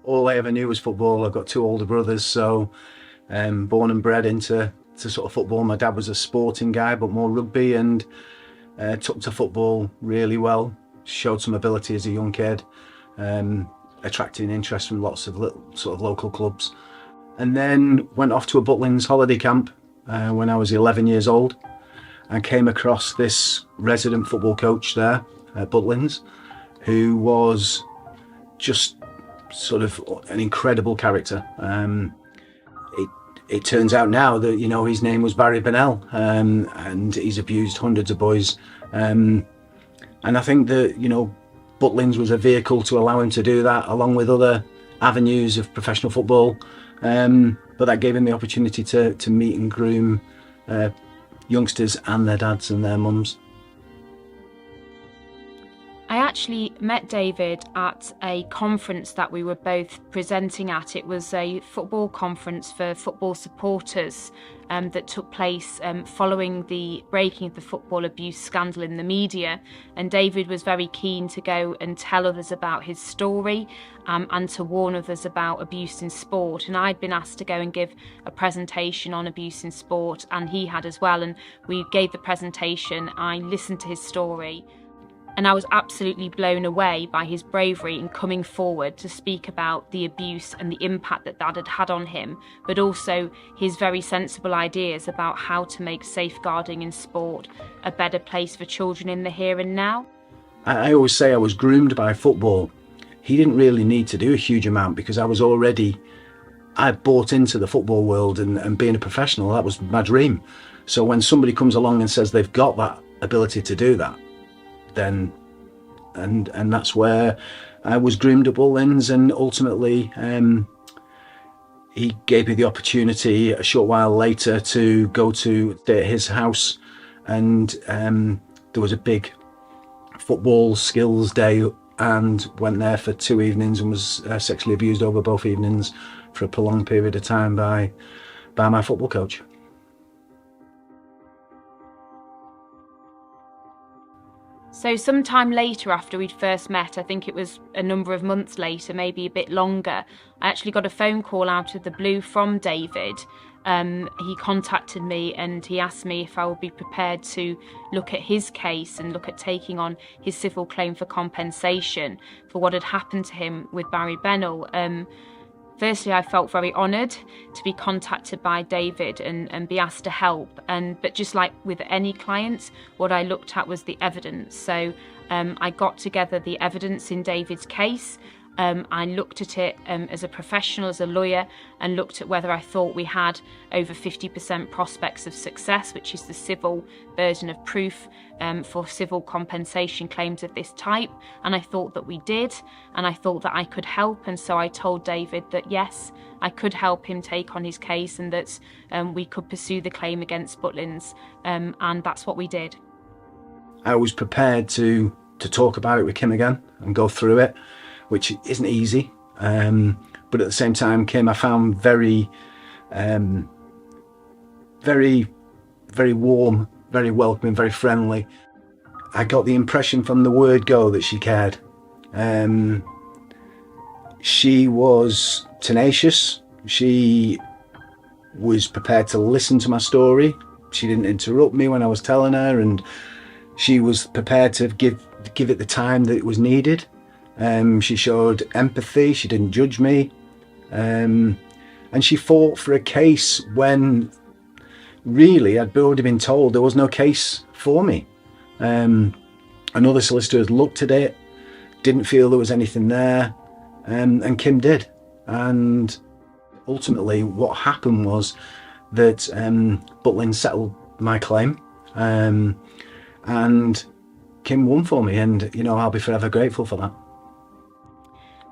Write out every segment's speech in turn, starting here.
all I ever knew was football. I've got two older brothers, so born and bred into sort of football. My dad was a sporting guy, but more rugby, and took to football really well. Showed some ability as a young kid, attracting interest from lots of sort of local clubs. And then went off to a Butlins holiday camp when I was 11 years old, and came across this resident football coach there at Butlins, who was just sort of an incredible character. It turns out now that, you know, his name was Barry Bennell, and he's abused hundreds of boys. And I think that, you know, Butlins was a vehicle to allow him to do that, along with other avenues of professional football. But that gave him the opportunity to meet and groom youngsters and their dads and their mums. I actually met David at a conference that we were both presenting at. It was a football conference for football supporters that took place following the breaking of the football abuse scandal in the media. And David was very keen to go and tell others about his story and to warn others about abuse in sport. And I'd been asked to go and give a presentation on abuse in sport, and he had as well. And we gave the presentation. I listened to his story, and I was absolutely blown away by his bravery in coming forward to speak about the abuse and the impact that that had had on him, but also his very sensible ideas about how to make safeguarding in sport a better place for children in the here and now. I always say I was groomed by football. He didn't really need to do a huge amount, because I bought into the football world, and being a professional, that was my dream. So when somebody comes along and says they've got that ability to do that, then and that's where I was groomed at Butlins. And ultimately he gave me the opportunity a short while later to go to stay at his house, and there was a big football skills day, and went there for 2 evenings and was sexually abused over both evenings for a prolonged period of time by my football coach. So sometime later, after we'd first met, I think it was a number of months later, maybe a bit longer, I actually got a phone call out of the blue from David. He contacted me and he asked me if I would be prepared to look at his case and look at taking on his civil claim for compensation for what had happened to him with Barry Bennell. Firstly, I felt very honoured to be contacted by David and be asked to help. But just like with any client, what I looked at was the evidence. So I got together the evidence in David's case. I looked at it as a professional, as a lawyer, and looked at whether I thought we had over 50% prospects of success, which is the civil burden of proof for civil compensation claims of this type. And I thought that we did, and I thought that I could help. And so I told David that yes, I could help him take on his case, and that we could pursue the claim against Butlins. And that's what we did. I was prepared to talk about it with Kim again and go through it, which isn't easy, but at the same time, Kim I found very, very, very warm, very welcoming, very friendly. I got the impression from the word go that she cared. She was tenacious. She was prepared to listen to my story. She didn't interrupt me when I was telling her, and she was prepared to give it the time that it was needed. She showed empathy, she didn't judge me, and she fought for a case when really I'd already been told there was no case for me. Another solicitor had looked at it, didn't feel there was anything there, and Kim did. And ultimately what happened was that Butlins settled my claim, and Kim won for me, and you know, I'll be forever grateful for that.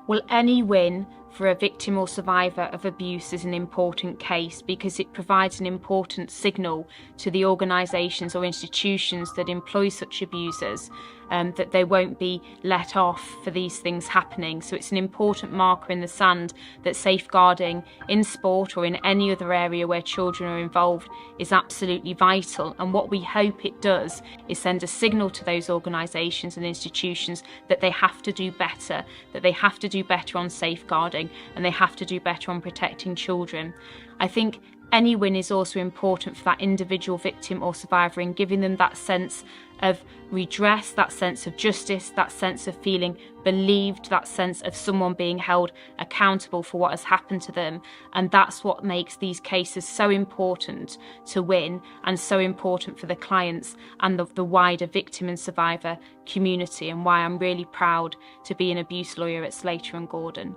Well, any win for a victim or survivor of abuse is an important case, because it provides an important signal to the organisations or institutions that employ such abusers that they won't be let off for these things happening. So it's an important marker in the sand that safeguarding in sport or in any other area where children are involved is absolutely vital. And what we hope it does is send a signal to those organisations and institutions that they have to do better, that they have to do better on safeguarding, and they have to do better on protecting children. I think any win is also important for that individual victim or survivor in giving them that sense of redress, that sense of justice, that sense of feeling believed, that sense of someone being held accountable for what has happened to them. And that's what makes these cases so important to win, and so important for the clients and the wider victim and survivor community, and why I'm really proud to be an abuse lawyer at Slater and Gordon.